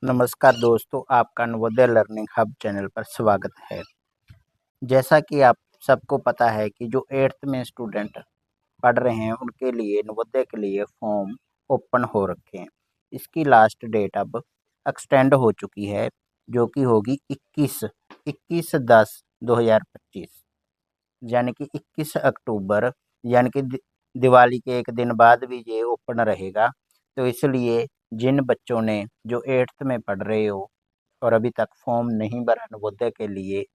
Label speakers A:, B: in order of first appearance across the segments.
A: नमस्कार दोस्तों, आपका नवोदय लर्निंग हब चैनल पर स्वागत है। जैसा कि आप सबको पता है कि जो 8th में स्टूडेंट पढ़ रहे हैं उनके लिए नवोदय के लिए फॉर्म ओपन हो रखे हैं। इसकी लास्ट डेट अब एक्सटेंड हो चुकी है, जो कि होगी 21/10/2025 यानी कि 21 अक्टूबर, यानी कि दिवाली के एक दिन बाद भी ये ओपन रहेगा। तो इसलिए जिन बच्चों ने जो 8th में पढ़ रहे हो और अभी तक फॉर्म नहीं भरा नवोदय के लिए,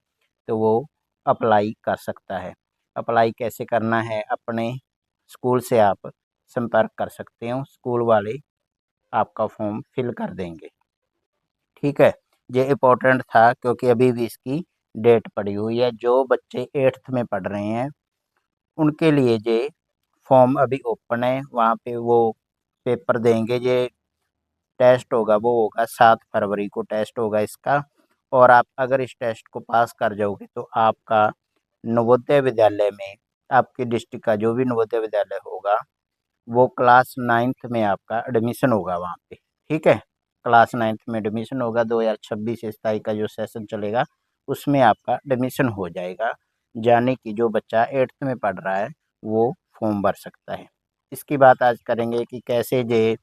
A: तो वो अप्लाई कर सकता है। अप्लाई कैसे करना है, अपने स्कूल से आप संपर्क कर सकते हो, स्कूल वाले आपका फॉर्म फिल कर देंगे। ठीक है, ये इम्पोर्टेंट था क्योंकि अभी भी इसकी डेट पड़ी हुई है। जो बच्चे 8th में पढ़ रहे हैं उनके लिए ये फॉर्म अभी ओपन है, वहाँ पे वो पेपर देंगे। ये टेस्ट होगा, वो होगा 7 फरवरी को टेस्ट होगा इसका। और आप अगर इस टेस्ट को पास कर जाओगे तो आपका नवोदय विद्यालय में, आपके डिस्ट्रिक्ट का जो भी नवोदय विद्यालय होगा, वो क्लास 9th में आपका एडमिशन होगा वहाँ पे। ठीक है, क्लास 9th में एडमिशन होगा। 2026-27 का जो सेशन चलेगा उसमें आपका एडमिशन हो जाएगा, यानी कि जो बच्चा 8th में पढ़ रहा है वो फॉर्म भर सकता है। इसकी बात आज करेंगे कि कैसे ये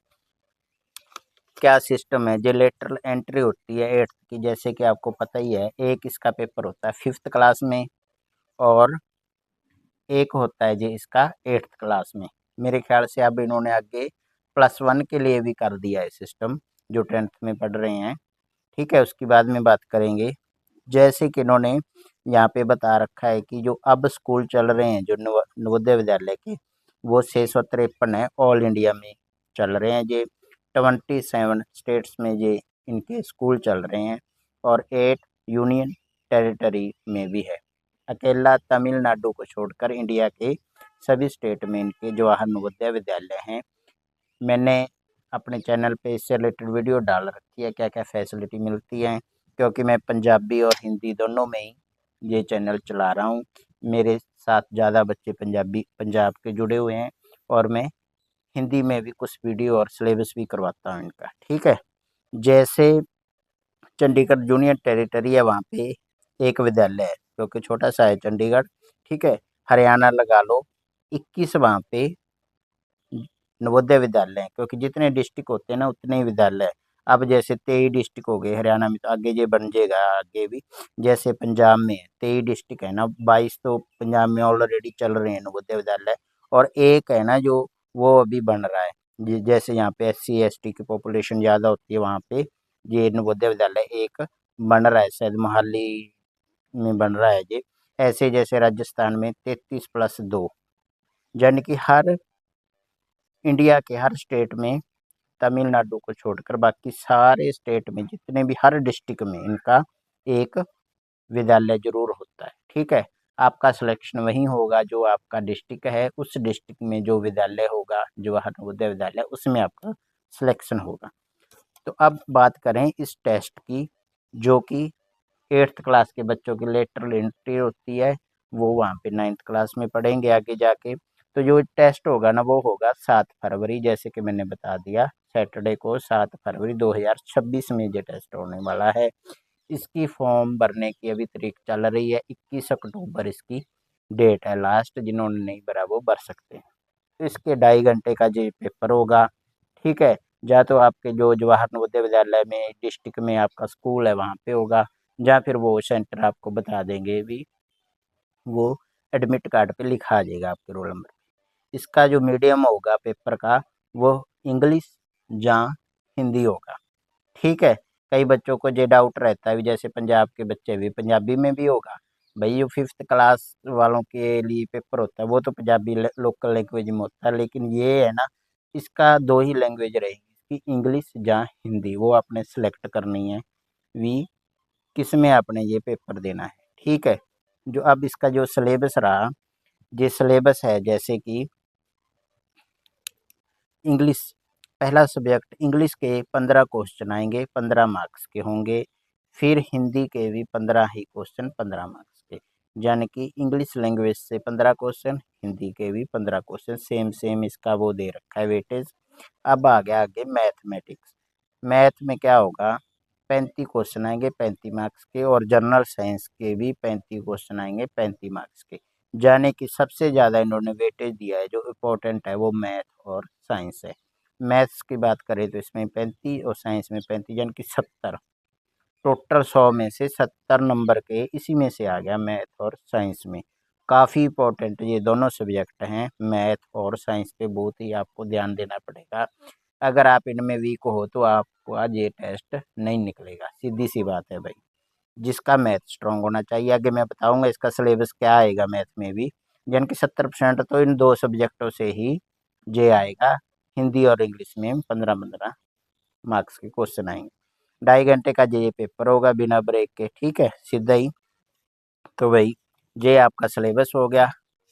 A: क्या सिस्टम है। जो लेटरल एंट्री होती है 8th की, जैसे कि आपको पता ही है, एक इसका पेपर होता है 5th क्लास में और एक होता है जी इसका 8th क्लास में। मेरे ख्याल से अब इन्होंने आगे +1 के लिए भी कर दिया है सिस्टम, जो 10th में पढ़ रहे हैं। ठीक है, उसकी बाद में बात करेंगे। जैसे कि इन्होंने यहाँ पे बता रखा है कि जो अब स्कूल चल रहे हैं जो नवोदय विद्यालय के, वो 653 है, ऑल इंडिया में चल रहे हैं। ये 27 स्टेट्स में ये इनके स्कूल चल रहे हैं और 8 यूनियन टेरिटरी में भी है। अकेला तमिलनाडु को छोड़कर इंडिया के सभी स्टेट में इनके जवाहर नवोदय विद्यालय हैं। मैंने अपने चैनल पे इससे रिलेटेड वीडियो डाल रखी है, क्या क्या फैसिलिटी मिलती है, क्योंकि मैं पंजाबी और हिंदी दोनों में ही ये चैनल चला रहा हूँ। मेरे साथ ज़्यादा बच्चे पंजाब के जुड़े हुए हैं और मैं हिंदी में भी कुछ वीडियो और सिलेबस भी करवाता हूँ इनका। ठीक है, जैसे चंडीगढ़ जूनियर टेरिटरी है, वहाँ पे एक विद्यालय है क्योंकि छोटा सा है चंडीगढ़। ठीक है, हरियाणा लगा लो, 21 वहाँ पे नवोदय विद्यालय हैं, क्योंकि जितने डिस्ट्रिक्ट होते हैं ना उतने ही विद्यालय है। अब जैसे 23 डिस्ट्रिक्ट हो गए हरियाणा में, तो आगे ये बन जाएगा आगे भी। जैसे पंजाब में 23 डिस्ट्रिक्ट है ना, 22 तो पंजाब में ऑलरेडी चल रहे हैं नवोदय विद्यालय, और एक है ना जो वो अभी बन रहा है। जैसे यहाँ पे SC ST की पॉपुलेशन ज़्यादा होती है, वहाँ पे ये नवोदय विद्यालय एक बन रहा है, शायद मोहाली में बन रहा है ये। ऐसे जैसे राजस्थान में 33+2, यानी कि हर इंडिया के हर स्टेट में, तमिलनाडु को छोड़कर बाकी सारे स्टेट में जितने भी हर डिस्ट्रिक्ट में इनका एक विद्यालय जरूर होता है। ठीक है, आपका सिलेक्शन वहीं होगा जो आपका डिस्ट्रिक्ट है, उस डिस्ट्रिक्ट में जो विद्यालय होगा जवाहर नवोदय विद्यालय, उसमें आपका सिलेक्शन होगा। तो अब बात करें इस टेस्ट की, जो कि 8th क्लास के बच्चों की लेटरल एंट्री होती है, वो वहाँ पे 9th क्लास में पढ़ेंगे आगे जाके। तो जो टेस्ट होगा ना वो होगा 7 फरवरी, जैसे कि मैंने बता दिया, सैटरडे को 7 फरवरी 2026 में ये टेस्ट होने वाला है। इसकी फॉर्म भरने की अभी तारीख चल रही है, 21 अक्टूबर इसकी डेट है लास्ट। जिन्होंने नहीं भरा वो भर सकते हैं। तो इसके 2.5 घंटे का जो पेपर होगा। ठीक है, या तो आपके जो जवाहर नवोदय विद्यालय में डिस्ट्रिक्ट में आपका स्कूल है वहाँ पे होगा, या फिर वो सेंटर आपको बता देंगे भी, वो एडमिट कार्ड पे लिखा आ जाएगा आपके रोल नंबर पे। इसका जो मीडियम होगा पेपर का, वो इंग्लिश या हिंदी होगा। ठीक है, कई बच्चों को ये डाउट रहता है, जैसे पंजाब के बच्चे भी पंजाबी में भी होगा। भाई जो 5th क्लास वालों के लिए पेपर होता है वो तो पंजाबी लोकल लैंग्वेज में होता है, लेकिन ये है ना, इसका 2 ही लैंग्वेज रहेगी, इसकी इंग्लिश या हिंदी। वो आपने सेलेक्ट करनी है भी किस में आपने ये पेपर देना है। ठीक है, जो अब इसका जो सिलेबस रहा, ये सिलेबस है जैसे कि इंग्लिश, पहला सब्जेक्ट इंग्लिश के 15 क्वेश्चन आएंगे, 15 मार्क्स के होंगे। फिर हिंदी के भी 15 ही क्वेश्चन, 15 मार्क्स के, यानी कि इंग्लिश लैंग्वेज से 15 क्वेश्चन, हिंदी के भी 15 क्वेश्चन, सेम सेम इसका वो दे रखा है वेटेज। अब आ गया आगे मैथमेटिक्स। मैथ में क्या होगा, 35 क्वेश्चन आएंगे 35 मार्क्स के, और जनरल साइंस के भी 35 क्वेश्चन आएंगे 35 मार्क्स के। जाने कि सबसे ज़्यादा इन्होंने वेटेज दिया है, जो इम्पोर्टेंट है वो मैथ और साइंस है। मैथ्स की बात करें तो इसमें 35 और साइंस में 35, यानी कि 70। टोटल 100 में से 70 नंबर के इसी में से आ गया मैथ और साइंस में। काफ़ी इंपॉर्टेंट ये दोनों सब्जेक्ट हैं, मैथ और साइंस पे बहुत ही आपको ध्यान देना पड़ेगा। अगर आप इनमें वीक हो तो आपको आज ये टेस्ट नहीं निकलेगा, सीधी सी बात है भाई। जिसका मैथ स्ट्रांग होना चाहिए। आगे मैं बताऊंगा इसका सिलेबस क्या आएगा मैथ में भी, यानी कि 70% तो इन दो सब्जेक्टों से ही जे आएगा। हिंदी और इंग्लिश में 15-15 मार्क्स के क्वेश्चन आएंगे। 2.5 घंटे का जे पेपर होगा बिना ब्रेक के, ठीक है, सीधा ही। तो भाई ये आपका सिलेबस हो गया।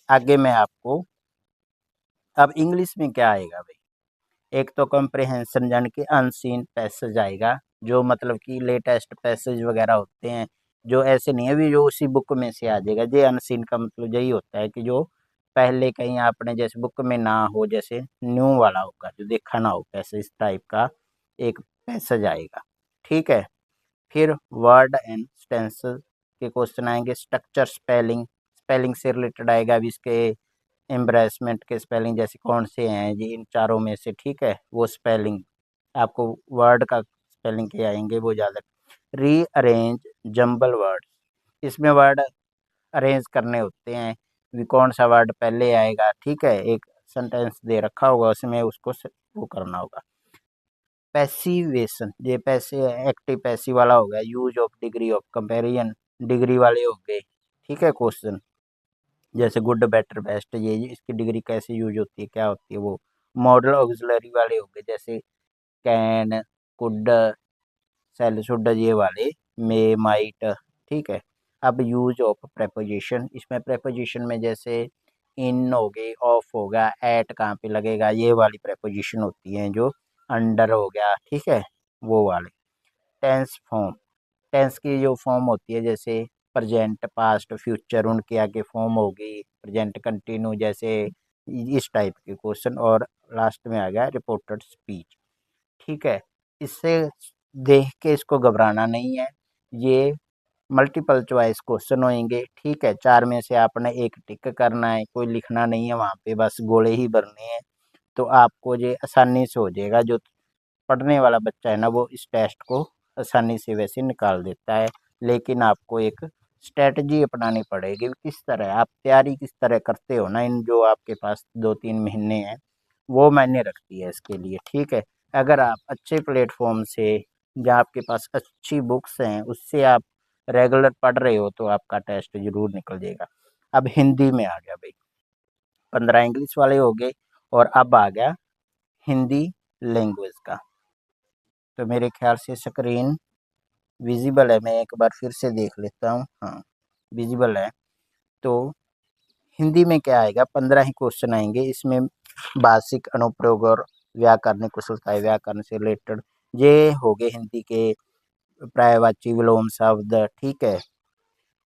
A: आगे मैं आपको, अब इंग्लिश में क्या आएगा भाई, एक तो कॉम्प्रिहेंशन यानी कि अनसीन पैसेज आएगा, जो मतलब कि लेटेस्ट पैसेज वगैरह होते हैं, जो ऐसे नहीं है भी जो उसी बुक में से आ जाएगा। ये अनसीन का मतलब यही होता है कि जो पहले कहीं आपने जैसे बुक में ना हो, जैसे न्यू वाला होगा जो देखा ना हो, पैसे इस टाइप का एक पैसेज आएगा, ठीक है। फिर वर्ड एंड टेंसेस के क्वेश्चन आएंगे। स्ट्रक्चर, स्पेलिंग, स्पेलिंग से रिलेटेड आएगा। अभी इसके एम्ब्रेसमेंट के स्पेलिंग जैसे कौन से हैं जी इन चारों में से, ठीक है, वो स्पेलिंग आपको, वर्ड का स्पेलिंग के आएंगे वो ज़्यादा। रीअरेंज जंबल वर्ड, इसमें वर्ड अरेंज करने होते हैं, भी कौन सा वर्ड पहले आएगा, ठीक है, एक सेंटेंस दे रखा होगा उसमें उसको वो करना होगा। पैसिवेशन, ये पैसे एक्टिव पैसिव वाला हो गया। Use of degree of comparison, degree वाले हो गए, ठीक है क्वेश्चन, जैसे गुड बेटर बेस्ट, ये इसकी डिग्री कैसे यूज होती है क्या होती है वो। मॉडल ऑक्सिलरी वाले हो गए, जैसे कैन, कुड, सेल, शुड, ये वाले, मे, माइट, ठीक है। अब यूज ऑफ प्रेपोजिशन, इसमें प्रेपोजिशन में जैसे इन हो गई, ऑफ होगा, एट कहाँ पे लगेगा, ये वाली प्रेपोजिशन होती हैं, जो अंडर हो गया, ठीक है, वो वाले। टेंस फॉर्म, टेंस की जो फॉर्म होती है जैसे प्रेजेंट, पास्ट, फ्यूचर, उनके आगे फॉर्म होगी, प्रेजेंट कंटिन्यू, जैसे इस टाइप के क्वेश्चन। और लास्ट में आ गया रिपोर्टेड स्पीच, ठीक है। इससे देख के इसको घबराना नहीं है, ये मल्टीपल चॉइस क्वेश्चन होंगे, ठीक है। 4 में से आपने एक टिक करना है, कोई लिखना नहीं है वहाँ पे, बस गोले ही भरने हैं। तो आपको ये आसानी से हो जाएगा। जो पढ़ने वाला बच्चा है ना, वो इस टेस्ट को आसानी से वैसे निकाल देता है। लेकिन आपको एक स्ट्रेटजी अपनानी पड़ेगी, किस तरह आप तैयारी किस तरह करते हो ना, इन जो आपके पास 2-3 महीने हैं, वो मायने रखती है इसके लिए, ठीक है। अगर आप अच्छे प्लेटफॉर्म से, जहाँ आपके पास अच्छी बुक्स हैं, उससे आप रेगुलर पढ़ रहे हो, तो आपका टेस्ट जरूर निकल जाएगा। अब हिंदी में आ गया भाई, 15 इंग्लिश वाले हो गए, और अब आ गया हिंदी लैंग्वेज का। तो मेरे ख्याल से स्क्रीन विजिबल है, मैं एक बार फिर से देख लेता हूँ, हाँ विजिबल है। तो हिंदी में क्या आएगा, 15 ही क्वेश्चन आएंगे इसमें। भाषिक अनुप्रयोग और व्याकरणिक कुशलता, व्याकरण से रिलेटेड ये हो गए हिंदी के। पर्यायवाची विलोम शब्द, ठीक है।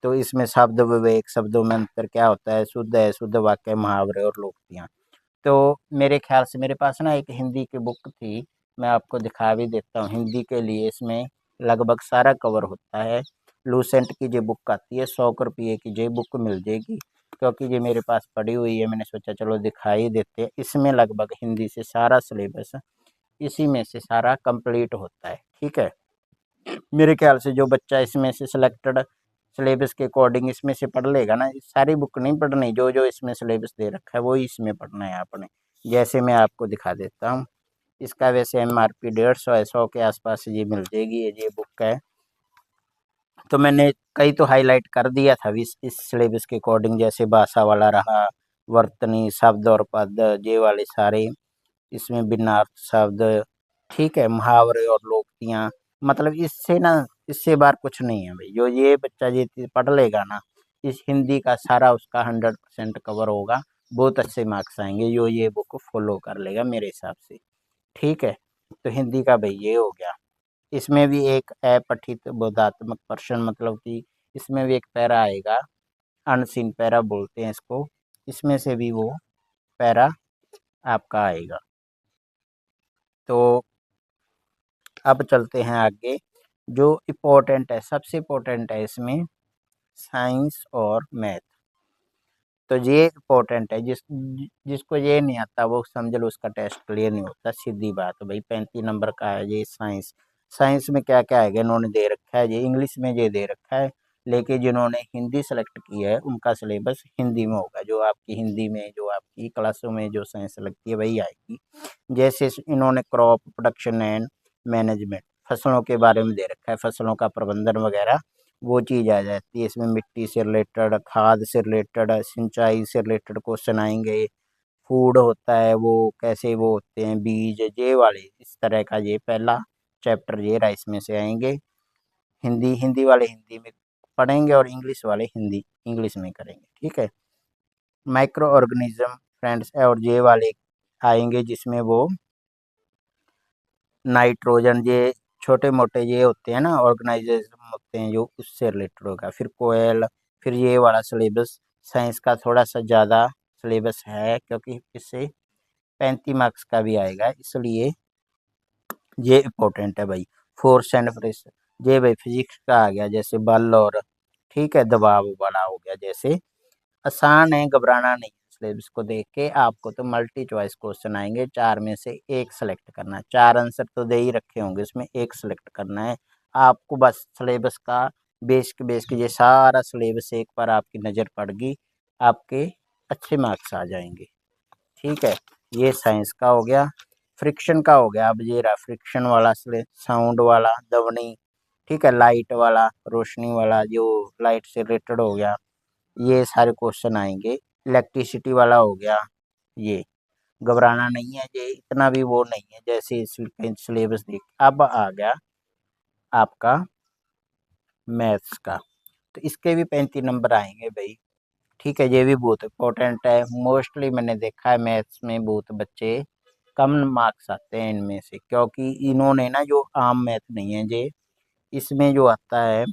A: तो इसमें शब्द विवेक, शब्दों में अंतर क्या होता है, शुद्ध है, शुद्ध वाक्य, मुहावरे और लोकोक्तियाँ। तो मेरे ख्याल से मेरे पास ना एक हिंदी की बुक थी, मैं आपको दिखा भी देता हूँ हिंदी के लिए। इसमें लगभग सारा कवर होता है। लूसेंट की जो बुक आती है, 100 रुपये की जो बुक मिल जाएगी, क्योंकि ये मेरे पास पड़ी हुई है, मैंने सोचा चलो दिखाई देते हैं। इसमें लगभग हिंदी से सारा सिलेबस इसी में से सारा कंप्लीट होता है, ठीक है। मेरे ख्याल से जो बच्चा इसमें से सिलेक्टेड सिलेबस के अकॉर्डिंग इसमें से पढ़ लेगा ना, सारी बुक नहीं पढ़नी, जो जो इसमें सिलेबस दे रखा है वही इसमें पढ़ना है आपने। जैसे मैं आपको दिखा देता हूँ, इसका वैसे MRP 150 है, 100 के आसपास ये मिल जाएगी, ये बुक है। तो मैंने कई तो हाईलाइट कर दिया था इस सिलेबस के अकॉर्डिंग, जैसे भाषा वाला रहा, वर्तनी, शब्द और पद, ये वाले सारे इसमें भिन्नार्थ शब्द, ठीक है, मुहावरे और लोकोक्तियाँ। मतलब इससे ना, इससे बार कुछ नहीं है भाई, जो ये बच्चा ये चीज़ पढ़ लेगा ना, इस हिंदी का सारा उसका 100% कवर होगा। बहुत अच्छे मार्क्स आएंगे जो ये बुक फॉलो कर लेगा मेरे हिसाब से, ठीक है। तो हिंदी का भाई ये हो गया। इसमें भी एक अपठित बोधात्मक प्रश्न, मतलब कि इसमें भी एक पैरा आएगा, अनसीन पैरा बोलते हैं इसको, इसमें से भी वो पैरा आपका आएगा। तो अब चलते हैं आगे। जो इम्पोर्टेंट है, सबसे इम्पोर्टेंट है इसमें साइंस और मैथ। तो ये इम्पोर्टेंट है, जिसको ये नहीं आता वो समझ लो उसका टेस्ट क्लियर नहीं होता, सीधी बात है भाई। 35 नंबर का है ये साइंस। साइंस में क्या क्या है इन्होंने दे रखा है, ये इंग्लिश में ये दे रखा है, लेकिन जिन्होंने हिंदी सेलेक्ट की है उनका सिलेबस हिंदी में होगा। जो आपकी हिंदी में जो आपकी क्लासों में जो साइंस लगती है वही आएगी। जैसे इन्होंने क्रॉप प्रोडक्शन एंड मैनेजमेंट, फसलों के बारे में दे रखा है, फसलों का प्रबंधन वगैरह वो चीज़ आ जाती है इसमें। मिट्टी से रिलेटेड, खाद से रिलेटेड, सिंचाई से रिलेटेड क्वेश्चन आएंगे। फूड होता है वो कैसे वो होते हैं, बीज, ये वाले इस तरह का ये पहला चैप्टर ये रहा, इसमें से आएंगे। हिंदी हिंदी वाले हिंदी में पढ़ेंगे और इंग्लिश वाले हिंदी इंग्लिश में करेंगे, ठीक है। माइक्रो ऑर्गेनिज्म फ्रेंड्स और ये वाले आएंगे जिसमें वो नाइट्रोजन, ये छोटे मोटे ये होते हैं ना ऑर्गेनाइजेशन होते हैं जो, उससे रिलेटेड होगा। फिर कोयल, फिर ये वाला सिलेबस साइंस का थोड़ा सा ज़्यादा सिलेबस है, क्योंकि इससे 35 मार्क्स का भी आएगा, इसलिए ये इम्पोर्टेंट है भाई। फोर्स एंड प्रेशर ये भाई फिजिक्स का आ गया, जैसे बल और ठीक है दबाव वाला हो गया। जैसे आसान है, घबराना नहीं है। सिलेबस को देख के आपको तो मल्टी चॉइस क्वेश्चन आएंगे, 4 में से एक सेलेक्ट करना है। 4 आंसर तो दे ही रखे होंगे, इसमें एक सेलेक्ट करना है आपको। बस सिलेबस का बेस के ये सारा सिलेबस एक बार आपकी नज़र पड़ गई, आपके अच्छे मार्क्स आ जाएंगे, ठीक है। ये साइंस का हो गया। फ्रिक्शन का हो गया, अब ये रहा फ्रिक्शन वाला, साउंड वाला, ध्वनि, ठीक है, लाइट वाला, रोशनी वाला, जो लाइट से रिलेटेड हो गया, ये सारे क्वेश्चन आएंगे। इलेक्ट्रिसिटी वाला हो गया, ये घबराना नहीं है, ये इतना भी वो नहीं है। जैसे सिलेबस देख अब आ गया आपका मैथ्स का, तो इसके भी 35 नंबर आएंगे भाई, ठीक है। ये भी बहुत इंपॉर्टेंट है। मोस्टली मैंने देखा है मैथ्स में बहुत बच्चे कम मार्क्स आते हैं इनमें से, क्योंकि इन्होंने ना जो आम मैथ नहीं है ये, इसमें जो आता है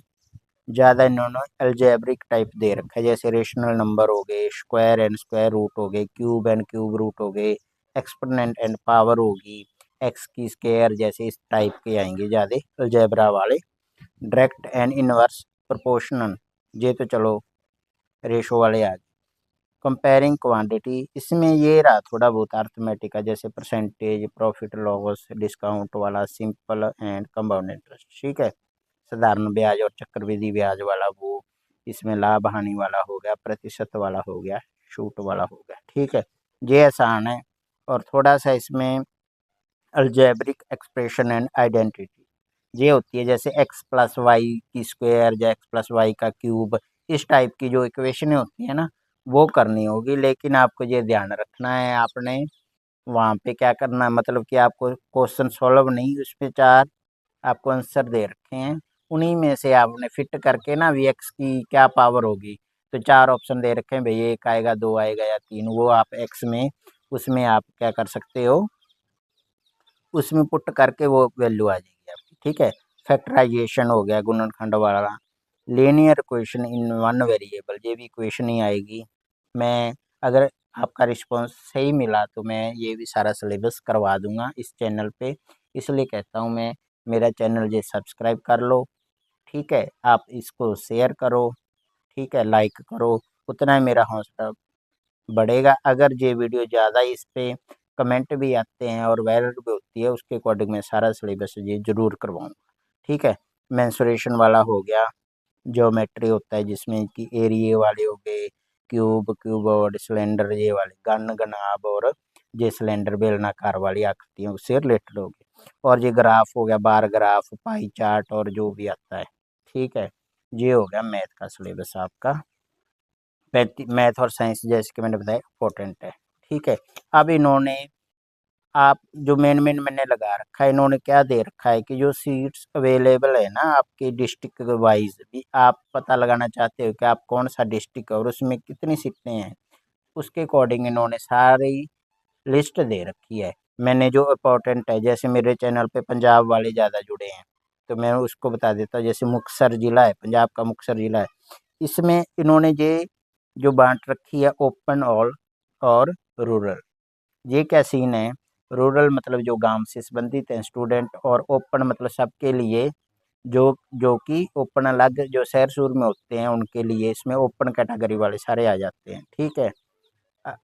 A: ज़्यादा इन्होंने अलजेब्रिक टाइप दे रखा है। जैसे रेशनल नंबर हो गए, स्क्वायर एंड स्क्वायर रूट हो गए, क्यूब एंड क्यूब रूट हो गए, एक्सपोनेंट एंड पावर होगी, एक्स की स्क्वायर, जैसे इस टाइप के आएंगे ज़्यादा अलजेब्रा वाले। डायरेक्ट एंड इनवर्स प्रोपोर्शनल, ये तो चलो रेशो वाले आ गए। कंपेयरिंग क्वांटिटी, इसमें ये रहा थोड़ा बहुत अर्थमेटिक का, जैसे परसेंटेज, प्रॉफिट लॉस, डिस्काउंट वाला, सिंपल एंड कंपाउंड इंटरेस्ट, ठीक है। साधारण ब्याज और चक्रवृद्धि ब्याज वाला वो, इसमें लाभ हानि वाला हो गया, प्रतिशत वाला हो गया, छूट वाला हो गया, ठीक है। ये आसान है। और थोड़ा सा इसमें अलजेब्रिक एक्सप्रेशन एंड आइडेंटिटी ये होती है, जैसे एक्स प्लस वाई की स्क्वायर या एक्स प्लस वाई का क्यूब, इस टाइप की जो इक्वेशन होती है ना वो करनी होगी। लेकिन आपको ये ध्यान रखना है, आपने वहाँ पे क्या करना है, मतलब कि आपको क्वेश्चन सॉल्व नहीं, उसमें 4 आपको आंसर दे रखे हैं, उन्हीं में से आपने फिट करके ना वी एक्स की क्या पावर होगी। तो 4 ऑप्शन दे रखे हैं भाई, 1 आएगा, 2 आएगा या 3, वो आप एक्स में उसमें आप क्या कर सकते हो, उसमें पुट करके वो वैल्यू आ जाएगी आपकी, ठीक है। फैक्टराइजेशन हो गया, गुणनखंड वाला। Linear equation in one variable, ये भी इक्वेशन ही आएगी। मैं अगर आपका रिस्पांस सही मिला तो मैं ये भी सारा सिलेबस करवा दूंगा इस चैनल पे, इसलिए कहता हूँ मैं, मेरा चैनल ये सब्सक्राइब कर लो, ठीक है। आप इसको शेयर करो, ठीक है, लाइक करो, उतना ही मेरा हौसला बढ़ेगा। अगर ये वीडियो ज़्यादा इस पे कमेंट भी आते हैं और वायरल भी होती है, उसके अकॉर्डिंग मैं सारा सिलेबस ये ज़रूर करवाऊँगा, ठीक है। मेंसुरेशन वाला हो गया, ज्योमेट्री होता है जिसमें कि एरिए वाले हो गए, क्यूब क्यूबॉइड सिलेंडर ये वाले, घन घनाभ और ये सिलेंडर बेलनाकार वाली आकृतियों से रिलेटेड हो गए। और ये ग्राफ हो गया, बार ग्राफ, पाई चार्ट और जो भी आता है, ठीक है। ये हो गया मैथ का सिलेबस आपका। मैथ और साइंस जैसे कि मैंने बताया इम्पोर्टेंट है, ठीक है। अब इन्होंने आप जो मेन मेन मैंने लगा रखा है, इन्होंने क्या दे रखा है कि जो सीट्स अवेलेबल है ना आपके डिस्ट्रिक्ट वाइज भी, आप पता लगाना चाहते हो कि आप कौन सा डिस्ट्रिक्ट है और उसमें कितनी सीटें हैं, उसके अकॉर्डिंग इन्होंने सारी लिस्ट दे रखी है। मैंने जो इम्पोर्टेंट है, जैसे मेरे चैनल पे पंजाब वाले ज़्यादा जुड़े हैं तो मैं उसको बता देता हूँ। जैसे मुक्तसर ज़िला है, पंजाब का मुक्तसर ज़िला है, इसमें इन्होंने ये जो बांट रखी है ओपन ऑल और रूरल। ये क्या सीन है, रूरल मतलब जो गांव से संबंधित हैं स्टूडेंट, और ओपन मतलब सबके लिए जो जो कि ओपन अलग जो शहर शूर में होते हैं उनके लिए इसमें ओपन कैटेगरी वाले सारे आ जाते हैं, ठीक है।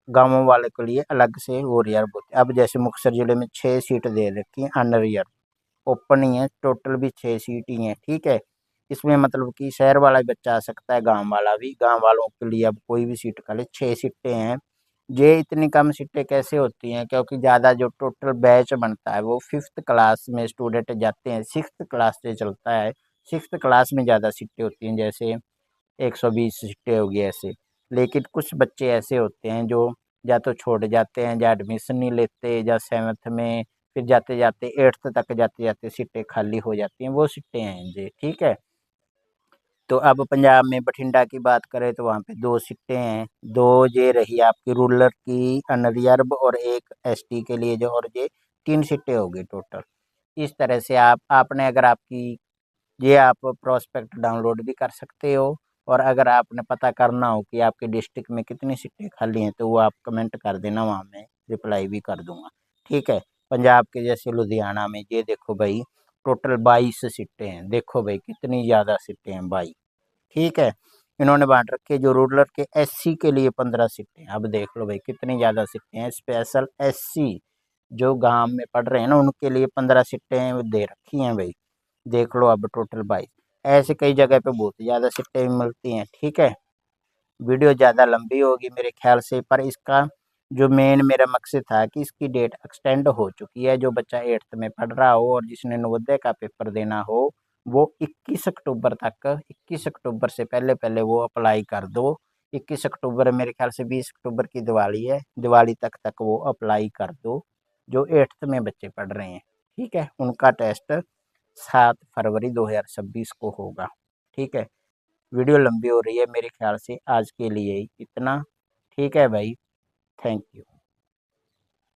A: गाँवों वाले के लिए अलग से वो रिजर्व होते हैं। अब जैसे मुक्तसर ज़िले में 6 सीट दे रखी हैं अनरिजर्व, ओपन ही है, टोटल भी 6 सीट ही हैं, ठीक है। इसमें मतलब कि शहर वाला भी बच्चा आ सकता है, गाँव वाला भी। गाँव वालों के लिए अब कोई भी सीट खाली 6 सीटें हैं। ये इतनी कम सीटें कैसे होती हैं? क्योंकि ज़्यादा जो टोटल बैच बनता है वो 5th क्लास में स्टूडेंट जाते हैं, 6th क्लास से चलता है। 6th क्लास में ज़्यादा सीटें होती हैं, जैसे 120 सीटें हो गई ऐसे। लेकिन कुछ बच्चे ऐसे होते हैं जो या तो छोड़ जाते हैं या एडमिशन नहीं लेते या 7th में, फिर जाते-जाते 8th तक जाते-जाते सीटें खाली हो जाती हैं, वो सीटें हैं जी, ठीक है। तो अब पंजाब में बठिंडा की बात करें तो वहाँ पे 2 सीटें हैं, 2 ये रही आपकी रूरल की अनरिजर्व और 1 एसटी के लिए जो, और ये 3 सीटें हो गई टोटल। इस तरह से आपने अगर आपकी ये आप प्रोस्पेक्ट डाउनलोड भी कर सकते हो, और अगर आपने पता करना हो कि आपके डिस्ट्रिक्ट में कितनी सीटें खाली हैं तो वो आप कमेंट कर देना, वहाँ मैं रिप्लाई भी कर दूँगा, ठीक है। पंजाब के जैसे लुधियाना में ये देखो भाई टोटल 22 सीटें हैं, देखो भाई कितनी ज़्यादा सीटें हैं 22, ठीक है। इन्होंने बाँट रखी है जो रूरल के एससी के लिए 15 सीटें, अब देख लो भाई कितनी ज़्यादा सीटें हैं। स्पेशल एससी जो गाँव में पढ़ रहे हैं ना उनके लिए 15 सीटें दे रखी हैं भाई, देख लो अब टोटल 22। ऐसे कई जगह पे बहुत ज़्यादा सीटें मिलती हैं, ठीक है। वीडियो ज़्यादा लंबी होगी मेरे ख्याल से, पर इसका जो मेन मेरा मकसद था कि इसकी डेट एक्सटेंड हो चुकी है। जो बच्चा 8th में पढ़ रहा हो और जिसने नवोदय का पेपर देना हो वो 21 अक्टूबर तक, 21 अक्टूबर से पहले-पहले वो अप्लाई कर दो। 21 अक्टूबर मेरे ख्याल से 20 अक्टूबर की दिवाली है, दिवाली तक वो अप्लाई कर दो, जो 8th में बच्चे पढ़ रहे हैं, ठीक है। उनका टेस्ट 7 फरवरी 2026 को होगा, ठीक है। वीडियो लंबी हो रही है मेरे ख्याल से, आज के लिए इतना, ठीक है भाई, थैंक यू।